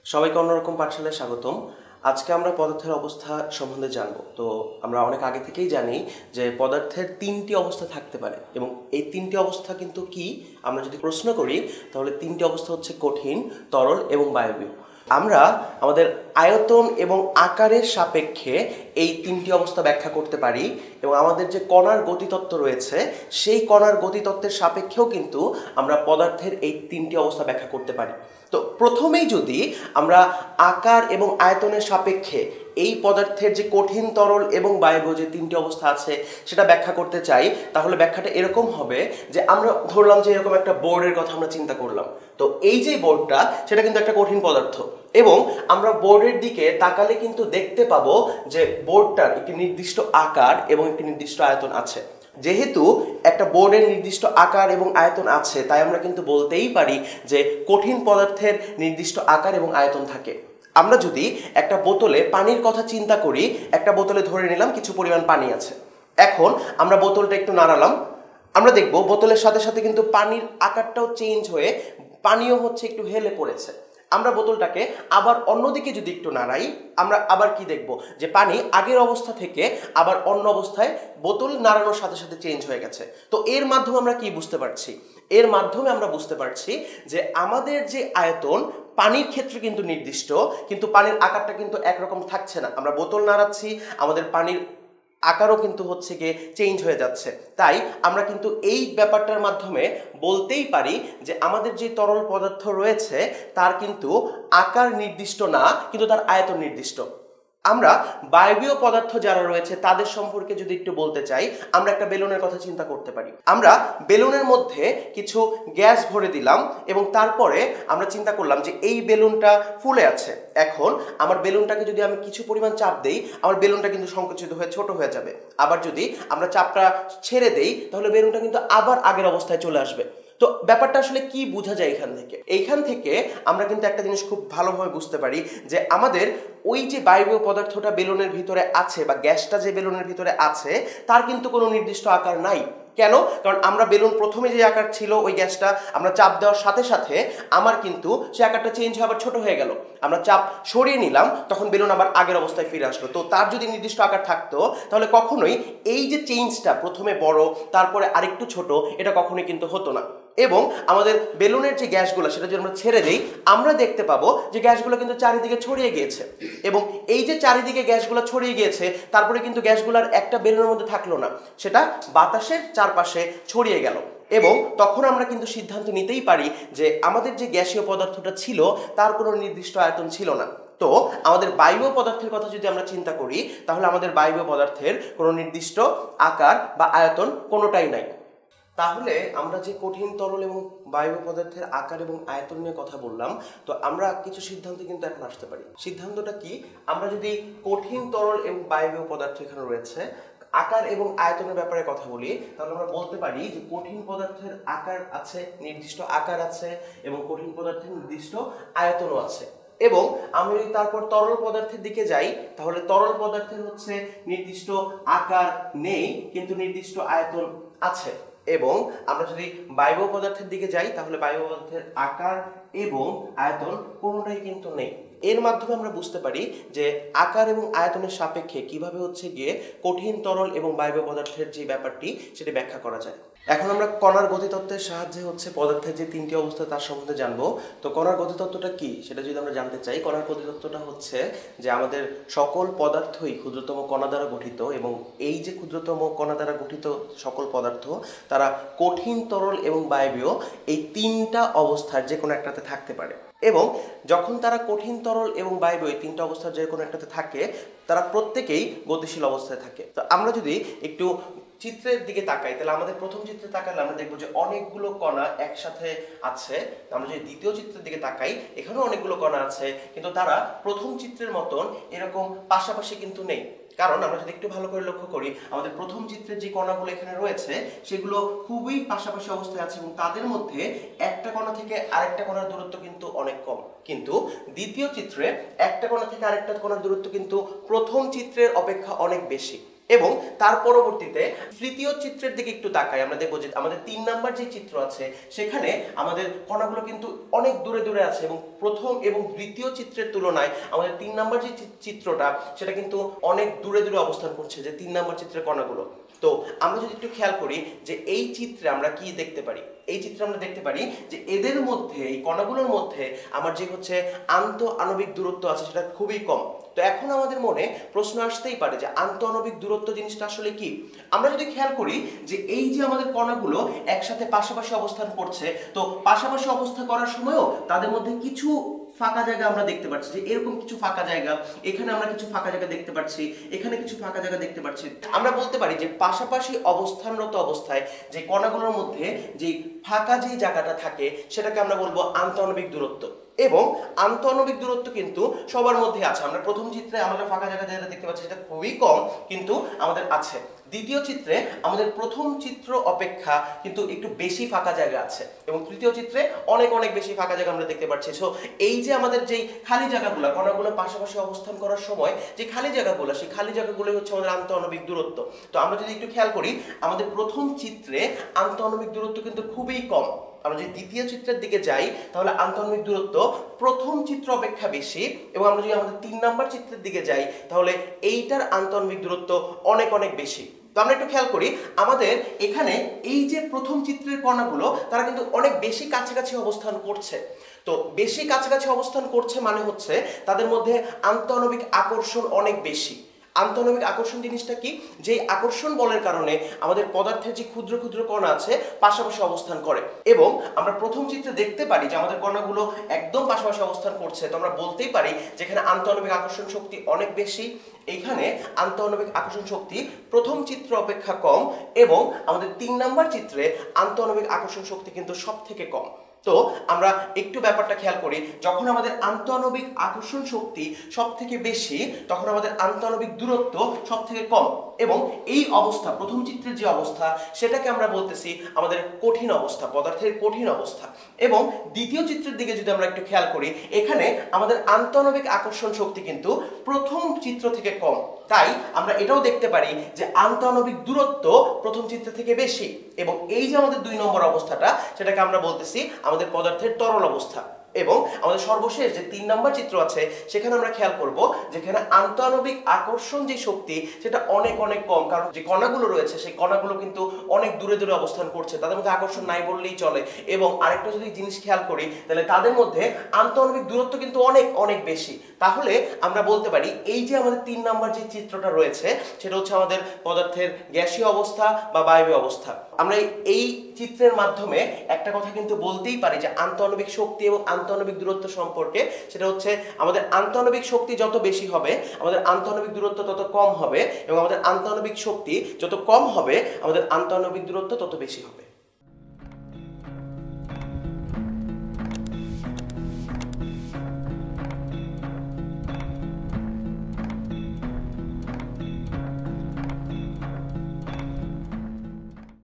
সবাইকে অন্যরকম পাঠশালায় স্বাগতম। আজকে আমরা পদার্থের অবস্থা সম্বন্ধে জানব। তো আমরা অনেক আগে থেকেই জানি যে পদার্থের তিনটি অবস্থা থাকতে পারে, এবং এই তিনটি অবস্থা কিন্তু কি আমরা যদি প্রশ্ন করি তাহলে তিনটি অবস্থা হচ্ছে কঠিন, তরল এবং বায়বীয়। আমরা আমাদের আয়তন এবং আকারের সাপেক্ষে এই তিনটি অবস্থা ব্যাখ্যা করতে পারি, এবং আমাদের যে কণার গতিতত্ত্ব রয়েছে সেই কণার গতিতত্ত্বের সাপেক্ষেও কিন্তু আমরা পদার্থের এই তিনটি অবস্থা ব্যাখ্যা করতে পারি। তো প্রথমেই যদি আমরা আকার এবং আয়তনের সাপেক্ষে এই পদার্থের যে কঠিন, তরল এবং বায়বীয় যে তিনটি অবস্থা আছে সেটা ব্যাখ্যা করতে চাই, তাহলে ব্যাখ্যাটা এরকম হবে যে আমরা ধরলাম যে এরকম একটা বোর্ডের কথা আমরা চিন্তা করলাম। তো এই যে বোর্ডটা সেটা কিন্তু একটা কঠিন পদার্থ, এবং আমরা বোর্ডের দিকে তাকালে কিন্তু দেখতে পাবো যে বোর্ডটার একটি নির্দিষ্ট আকার এবং একটি নির্দিষ্ট আয়তন আছে। যেহেতু একটা বোর্ডের নির্দিষ্ট আকার এবং আয়তন আছে, তাই আমরা কিন্তু বলতেই পারি যে কঠিন পদার্থের নির্দিষ্ট আকার এবং আয়তন থাকে। আমরা যদি একটা বোতলে পানির কথা চিন্তা করি, একটা বোতলে ধরে নিলাম কিছু পরিমাণ পানি আছে। এখন আমরা বোতলটা একটু নাড়ালাম, আমরা দেখব বোতলের সাথে সাথে কিন্তু পানির আকারটাও চেঞ্জ হয়ে পানিও হচ্ছে একটু হেলে পড়েছে। আমরা বোতলটাকে আবার অন্যদিকে যদি একটু নাড়াই, আমরা আবার কি দেখব যে পানি আগের অবস্থা থেকে আবার অন্য অবস্থায় বোতল নাড়ানোর সাথে সাথে চেঞ্জ হয়ে গেছে। তো এর মাধ্যমে আমরা কি বুঝতে পারছি? এর মাধ্যমে আমরা বুঝতে পারছি যে আমাদের যে আয়তন পানির ক্ষেত্রে কিন্তু নির্দিষ্ট, কিন্তু পানির আকারটা কিন্তু একরকম থাকছে না। আমরা বোতল নাড়াচ্ছি, আমাদের পানির আকারও কিন্তু হচ্ছে গিয়ে চেঞ্জ হয়ে যাচ্ছে। তাই আমরা কিন্তু এই ব্যাপারটার মাধ্যমে বলতেই পারি যে আমাদের যে তরল পদার্থ রয়েছে তার কিন্তু আকার নির্দিষ্ট না, কিন্তু তার আয়তন নির্দিষ্ট। আমরা বায়বীয় পদার্থ যারা রয়েছে তাদের সম্পর্কে যদি একটু বলতে চাই, আমরা একটা বেলুনের কথা চিন্তা করতে পারি। আমরা বেলুনের মধ্যে কিছু গ্যাস ভরে দিলাম, এবং তারপরে আমরা চিন্তা করলাম যে এই বেলুনটা ফুলে আছে। এখন আমার বেলুনটাকে যদি আমি কিছু পরিমাণ চাপ দেই, আমার বেলুনটা কিন্তু সংকুচিত হয়ে ছোট হয়ে যাবে। আবার যদি আমরা চাপটা ছেড়ে দেই, তাহলে বেলুনটা কিন্তু আবার আগের অবস্থায় চলে আসবে। তো ব্যাপারটা আসলে কি বোঝা যায় এইখান থেকে আমরা কিন্তু একটা জিনিস খুব ভালোভাবে বুঝতে পারি যে আমাদের ওই যে বায়বীয় পদার্থটা বেলুনের ভিতরে আছে, বা গ্যাসটা যে বেলুনের ভিতরে আছে, তার কিন্তু কোনো নির্দিষ্ট আকার নাই। কেন? কারণ আমরা বেলুন প্রথমে যে আকার ছিল ওই গ্যাসটা আমরা চাপ দেওয়ার সাথে সাথে আমার কিন্তু সে আকারটা চেঞ্জ হয়ে আবার ছোট হয়ে গেল। আমরা চাপ সরিয়ে নিলাম, তখন বেলুন আবার আগের অবস্থায় ফিরে আসলো। তো তার যদি নির্দিষ্ট আকার থাকতো, তাহলে কখনোই এই যে চেঞ্জটা প্রথমে বড় তারপরে আরেকটু ছোট, এটা কখনোই কিন্তু হতো না। এবং আমাদের বেলুনের যে গ্যাসগুলো সেটা যদি আমরা ছেড়ে দিই, আমরা দেখতে পাবো যে গ্যাসগুলো কিন্তু চারিদিকে ছড়িয়ে গিয়েছে, এবং এই যে চারিদিকে গ্যাসগুলো ছড়িয়ে গিয়েছে তারপরে কিন্তু গ্যাসগুলোর একটা বেলুনের মধ্যে থাকলো না, সেটা বাতাসের চারপাশে ছড়িয়ে গেল। এবং তখন আমরা কিন্তু সিদ্ধান্ত নিতেই পারি যে আমাদের যে গ্যাসীয় পদার্থটা ছিল তার কোনো নির্দিষ্ট আয়তন ছিল না। তো আমাদের বায়বীয় পদার্থের কথা যদি আমরা চিন্তা করি, তাহলে আমাদের বায়বীয় পদার্থের কোনো নির্দিষ্ট আকার বা আয়তন কোনোটাই নাই। তাহলে আমরা যে কঠিন, তরল এবং বায়বীয় পদার্থের আকার এবং আয়তন নিয়ে কথা বললাম, তো আমরা কিছু সিদ্ধান্তে কিন্তু এখন আসতে পারি। সিদ্ধান্তটা কি? আমরা যদি কঠিন, তরল এবং বায়বীয় পদার্থ এখানে রয়েছে, আকার এবং আয়তনের ব্যাপারে কথা বলি, তাহলে আমরা বলতে পারি যে কঠিন পদার্থের আকার আছে, নির্দিষ্ট আকার আছে, এবং কঠিন পদার্থের নির্দিষ্ট আয়তনও আছে। এবং আমরা যদি তারপর তরল পদার্থের দিকে যাই, তাহলে তরল পদার্থের হচ্ছে নির্দিষ্ট আকার নেই, কিন্তু নির্দিষ্ট আয়তন আছে। এবং আমরা যদি বায়বীয় পদার্থের দিকে যাই, তাহলে বায়বীয় পদার্থের আকার এবং আয়তন কোনোটাই কিন্তু নেই। এর মাধ্যমে আমরা বুঝতে পারি যে আকার এবং আয়তনের সাপেক্ষে কিভাবে হচ্ছে গিয়ে কঠিন, তরল এবং বায়বীয় পদার্থের যে ব্যাপারটি সেটি ব্যাখ্যা করা যায়। এখন আমরা কণার গতিতত্ত্বের সাহায্যে হচ্ছে পদার্থের যে তিনটি অবস্থা তার সম্বন্ধে জানবো। তো কণার গতিতত্ত্বটা কি সেটা যদি আমরা জানতে চাই, কণার গতিতত্ত্বটা হচ্ছে যে আমাদের সকল পদার্থই ক্ষুদ্রতম কণা দ্বারা গঠিত, এবং এই যে ক্ষুদ্রতম কণা দ্বারা গঠিত সকল পদার্থ তারা কঠিন, তরল এবং বায়বীয় এই তিনটা অবস্থার যে কোনো একটাতে থাকতে পারে। এবং যখন তারা কঠিন, তরল এবং বায়বীয় এই তিনটা অবস্থার যে কোনো একটাতে থাকে, তারা প্রত্যেকেই গতিশীল অবস্থায় থাকে। তো আমরা যদি একটু চিত্রের দিকে তাকাই, তাহলে আমাদের প্রথম চিত্রে তাকালে আমরা দেখবো যে অনেকগুলো কণা একসাথে আছে। আমরা যদি দ্বিতীয় চিত্রের দিকে তাকাই, এখানেও অনেকগুলো কণা আছে, কিন্তু তারা প্রথম চিত্রের মতন এরকম পাশাপাশি কিন্তু নেই। কারণ আমরা যদি একটু ভালো করে লক্ষ্য করি আমাদের প্রথম চিত্রের যে কণাগুলো এখানে রয়েছে সেগুলো খুবই পাশাপাশি অবস্থায় আছে এবং তাদের মধ্যে একটা কণা থেকে আরেকটা কণার দূরত্ব কিন্তু অনেক কম। কিন্তু দ্বিতীয় চিত্রে একটা কণা থেকে আরেকটা কণার দূরত্ব কিন্তু প্রথম চিত্রের অপেক্ষা অনেক বেশি। এবং তার পরবর্তীতে তৃতীয় চিত্রের দিকে একটু তাকাই, আমরা দেখবো যে আমাদের 3 নাম্বার যে চিত্র আছে সেখানে আমাদের কণাগুলো কিন্তু অনেক দূরে দূরে আছে এবং প্রথম এবং দ্বিতীয় চিত্রের তুলনায় আমাদের 3 নাম্বার যে চিত্রটা সেটা কিন্তু অনেক দূরে দূরে অবস্থান করছে, যে 3 নাম্বার চিত্রের কণাগুলো। তো আমরা যদি একটু খেয়াল করি যে এই চিত্রে আমরা কি দেখতে পারি, এই চিত্রে আমরা দেখতে পারি যে এদের মধ্যে, এই কণাগুলোর মধ্যে আমার যে হচ্ছে আন্ত আণবিক দূরত্ব আছে সেটা খুবই কম। তো এখন আমাদের মনে প্রশ্ন আসতেই পারে যে আন্ত আণবিক দূরত্ব জিনিসটা আসলে কি। আমরা যদি খেয়াল করি যে এই যে আমাদের কণাগুলো একসাথে পাশাপাশি অবস্থান করছে, তো পাশাপাশি অবস্থান করার সময়ও তাদের মধ্যে কিছু ফাঁকা জায়গা আমরা দেখতে পাচ্ছি, যে এরকম কিছু ফাঁকা জায়গা, এখানে আমরা কিছু ফাঁকা জায়গা দেখতে পাচ্ছি, এখানে কিছু ফাঁকা জায়গা দেখতে পাচ্ছি। আমরা বলতে পারি যে পাশাপাশি অবস্থানরত অবস্থায় যে কণাগুলোর মধ্যে যে ফাঁকা যে জায়গাটা থাকে সেটাকে আমরা বলবো আন্তঃআণবিক দূরত্ব। এবং আন্তঃআণবিক দূরত্ব কিন্তু সবার মধ্যে আছে। আমরা প্রথম চিত্রে আমাদের ফাঁকা জায়গা যেটা দেখতে পাচ্ছি সেটা খুবই কম, কিন্তু আমাদের আছে। দ্বিতীয় চিত্রে আমাদের প্রথম চিত্র অপেক্ষা কিন্তু একটু বেশি ফাঁকা জায়গা আছে এবং তৃতীয় চিত্রে অনেক অনেক বেশি ফাঁকা জায়গা আমরা দেখতে পাচ্ছি। সো এই যে আমাদের যেই খালি জায়গাগুলো, কণাগুলো পাশাপাশি অবস্থান করার সময় যে খালি জায়গাগুলো, সেই খালি জায়গাগুলোই হচ্ছে আমাদের আন্তঃআণবিক দূরত্ব। তো আমরা যদি একটু খেয়াল করি আমাদের প্রথম চিত্রে আন্তঃআণবিক দূরত্ব কিন্তু খুবই কম। আমরা যদি দ্বিতীয় চিত্রের দিকে যাই তাহলে আন্তঃআণবিক দূরত্ব প্রথম চিত্র অপেক্ষা বেশি, এবং আমরা যদি আমাদের 3 নাম্বার চিত্রের দিকে যাই তাহলে এইটার আন্তঃআণবিক দূরত্ব অনেক অনেক বেশি। তো আমরা একটু খেয়াল করি আমাদের এখানে এই যে প্রথম চিত্রের কণাগুলো তারা কিন্তু অনেক বেশি কাছাকাছি অবস্থান করছে। তো বেশি কাছাকাছি অবস্থান করছে মানে হচ্ছে তাদের মধ্যে আন্তঃআণবিক আকর্ষণ অনেক বেশি। আন্তঃআণবিক আকর্ষণ জিনিসটা কি, যে আকর্ষণ বলের কারণে আমাদের পদার্থের যে ক্ষুদ্র ক্ষুদ্র কণা আছে পাশাপাশি অবস্থান করে। এবং আমরা প্রথম চিত্রে দেখতে পারি যে আমাদের কণাগুলো একদম পাশাপাশি অবস্থান করছে। তো আমরা বলতেই পারি যেখানে আন্তঃআণবিক আকর্ষণ শক্তি অনেক বেশি, এইখানে আন্তঃআণবিক আকর্ষণ শক্তি প্রথম চিত্র অপেক্ষা কম, এবং আমাদের 3 নাম্বার চিত্রে আন্তঃআণবিক আকর্ষণ শক্তি কিন্তু সব থেকে কম। তো আমরা একটু ব্যাপারটা খেয়াল করি, যখন আমাদের আন্তঃআণবিক আকর্ষণ শক্তি সব থেকে বেশি তখন আমাদের আন্তঃআণবিক দূরত্ব সব থেকে কম, এবং এই অবস্থা প্রথম চিত্রের যে অবস্থা সেটাকে আমরা বলতেছি আমাদের কঠিন অবস্থা, পদার্থের কঠিন অবস্থা। এবং দ্বিতীয় চিত্রের দিকে যদি আমরা একটু খেয়াল করি এখানে আমাদের আন্তঃআণবিক আকর্ষণ শক্তি কিন্তু প্রথম চিত্র থেকে কম, তাই আমরা এটাও দেখতে পারি যে আন্তঃআণবিক দূরত্ব প্রথম চিত্র থেকে বেশি। এবং এই যে আমাদের 2 নম্বর অবস্থাটা সেটাকে আমরা বলতেছি আমাদের পদার্থের তরল অবস্থা। এবং আমাদের সর্বশেষ যে 3 নাম্বার চিত্র আছে সেখানে আমরা খেয়াল করব যেখানে আন্তঃআণবিক আকর্ষণ যে শক্তি সেটা অনেক অনেক কম, কারণ যে কণাগুলো রয়েছে সেই কণাগুলো কিন্তু অনেক দূরে দূরে অবস্থান করছে, তাদের মধ্যে আকর্ষণ নাই বললেই চলে। এবং আরেকটা যদি জিনিস খেয়াল করি তাহলে তাদের মধ্যে আন্তঃআণবিক দূরত্ব কিন্তু অনেক অনেক বেশি। তাহলে আমরা বলতে পারি এই যে আমাদের 3 নাম্বার যে চিত্রটা রয়েছে সেটা হচ্ছে আমাদের পদার্থের গ্যাসীয় অবস্থা বা বায়বীয় অবস্থা। আমরা এই চিত্রের মাধ্যমে একটা কথা কিন্তু বলতেই পারি যে আন্তঃআণবিক শক্তি এবং আন্তঃআণবিক দূরত্ব সম্পর্কে, সেটা হচ্ছে আমাদের আন্তঃআণবিক শক্তি যত বেশি হবে আমাদের আন্তঃআণবিক দূরত্ব তত কম হবে, এবং আমাদের আন্তঃআণবিক শক্তি যত কম হবে আমাদের আন্তঃআণবিক দূরত্ব তত বেশি হবে।